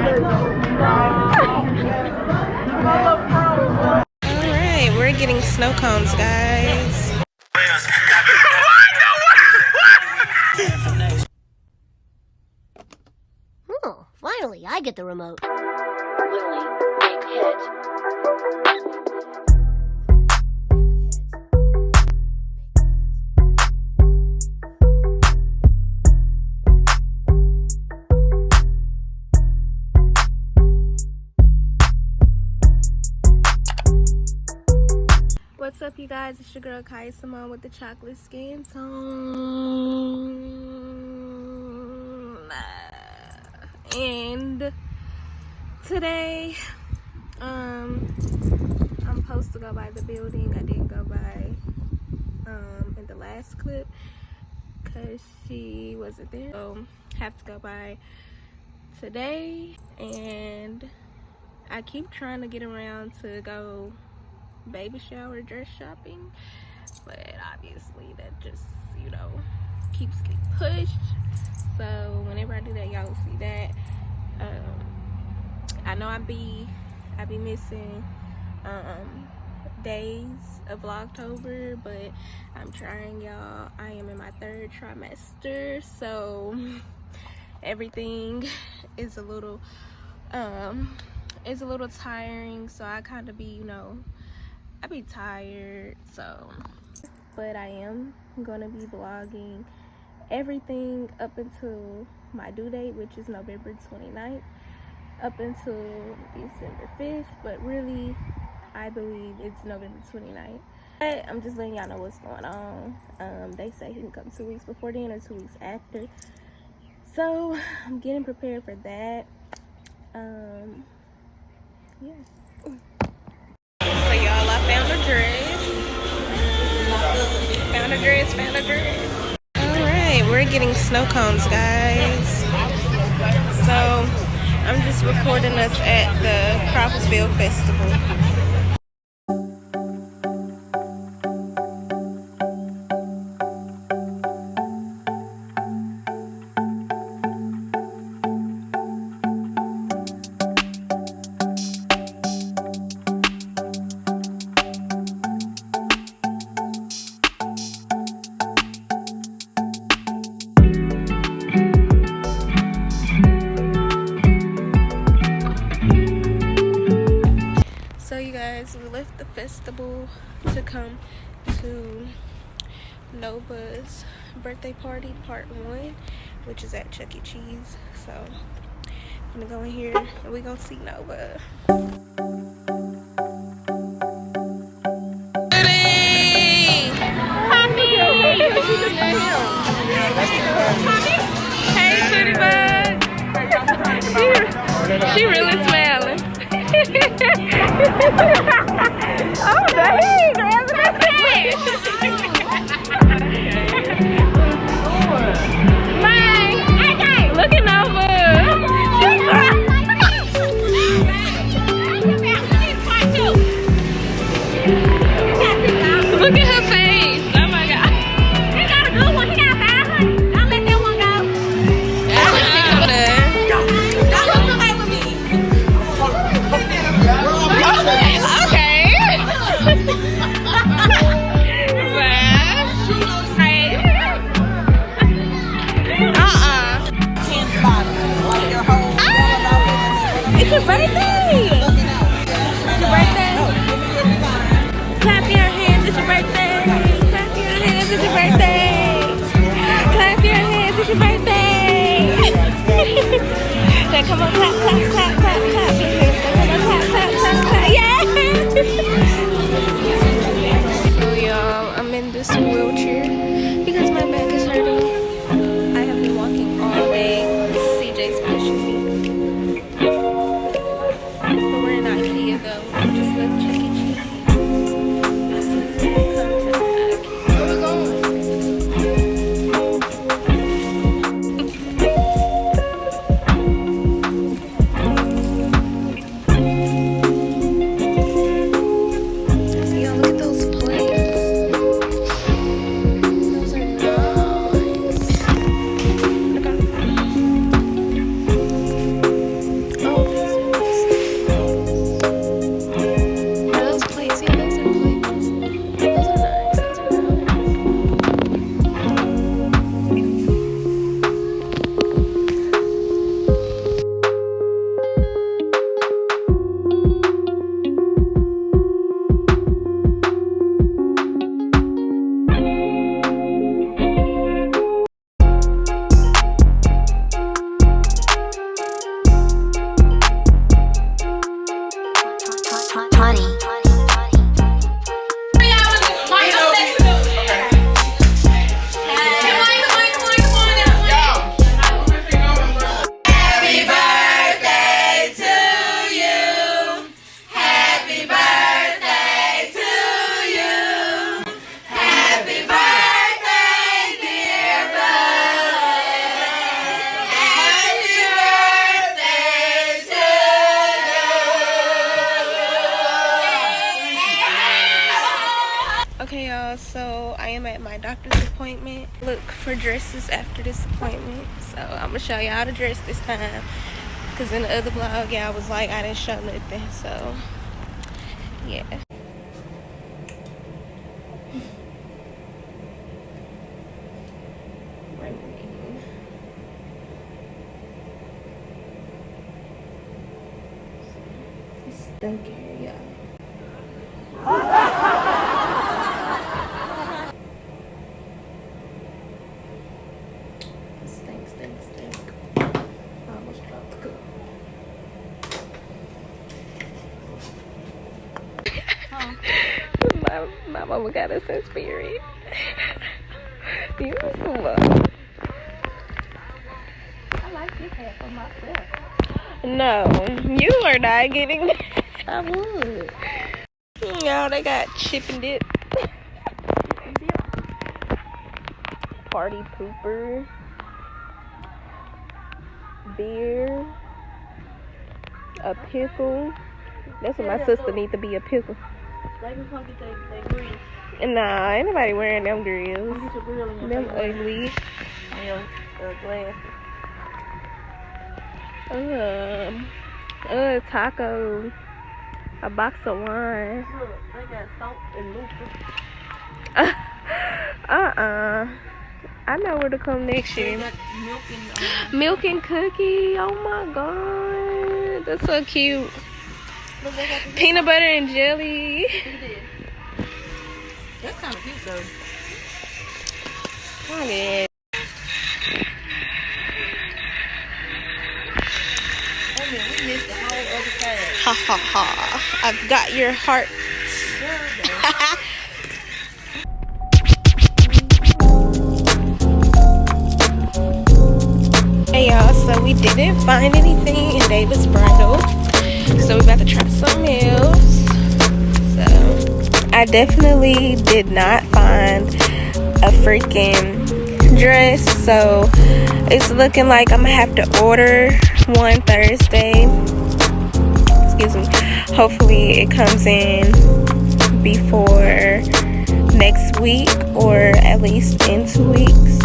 Alright, we're getting snow cones, guys. Oh, finally, I get the remote. What's up, you guys? It's your girl Kaya Simone with the chocolate skin tone. And today, I'm supposed to go by the building. I didn't go by in the last clip because she wasn't there. So have to go by today, and I keep trying to get around to go baby shower dress shopping, but obviously that just, you know, keeps getting pushed. So whenever I do that, y'all will see that. I know I be missing days of Vlogtober, but I'm trying, y'all. I am in my 3rd trimester, so everything is a little tiring. So I kind of be, you know, I be tired, so, but I am gonna be vlogging everything up until my due date, which is November 29th, up until December 5th, but really, I believe it's November 29th. But I'm just letting y'all know what's going on. They say he can come 2 weeks before then or 2 weeks after. So, I'm getting prepared for that. Yeah. So y'all, I found a dress. Alright, we're getting snow cones, guys. So I'm just recording us at the Crawfordsville Festival. We left the festival to come to Nova's birthday party part 1, which is at Chuck E. Cheese. So I'm gonna go in here and we're gonna see Nova. Hey, Tootie Bug. She really smiling. Oh, dang! Bye! Looking over! Look at her face! Oh my god! He got a good one! He got 500! Don't let that one go! Don't play with me! Okay. It's your birthday! It's your birthday! Clap your hands, it's your birthday! Clap your hands, it's your birthday! Clap your hands, it's your birthday! Then come on, clap, clap, clap, clap, clap your hands. Then come on, clap, clap, clap, clap. Yeah! So y'all, I'm in this wheelchair because my back is hurting. I have been walking all day. CJ's pushing me. But we're in IKEA though. We just left Chuck E. Cheese. Where we going? y'all, so I am at my doctor's appointment. Look for dresses after this appointment, so I'm gonna show y'all the dress this time, because in the other vlog y'all was like I didn't show nothing. So yeah. It's stinky here, y'all. Stink. I almost dropped the cup. My mama got us in spirit. You slow. I like this hat for myself. No, you are not getting that. I would. No, they got chip and dip. Party pooper. Beer. A pickle. That's what my sister needs to be, a pickle. They can come get their grill. Nah, ain't nobody wearing them grills. Get your grill in your Them face. ugly. And your glasses. Taco. A box of wine. Look, they got salt and lupus. I know where to come next They year. got Milk and cookie. Oh my god. That's so cute. Look, they got the Peanut butter and jelly. Look at this. That's kind of cute though. Look at it. Oh man, we missed the whole other side. Ha ha ha. I've got your heart. Hey y'all, so we didn't find anything in David's bridal. So we about to try something else. So I definitely did not find a freaking dress. So it's looking like I'm gonna have to order one Thursday. Excuse me. Hopefully it comes in before next week, or at least in 2 weeks.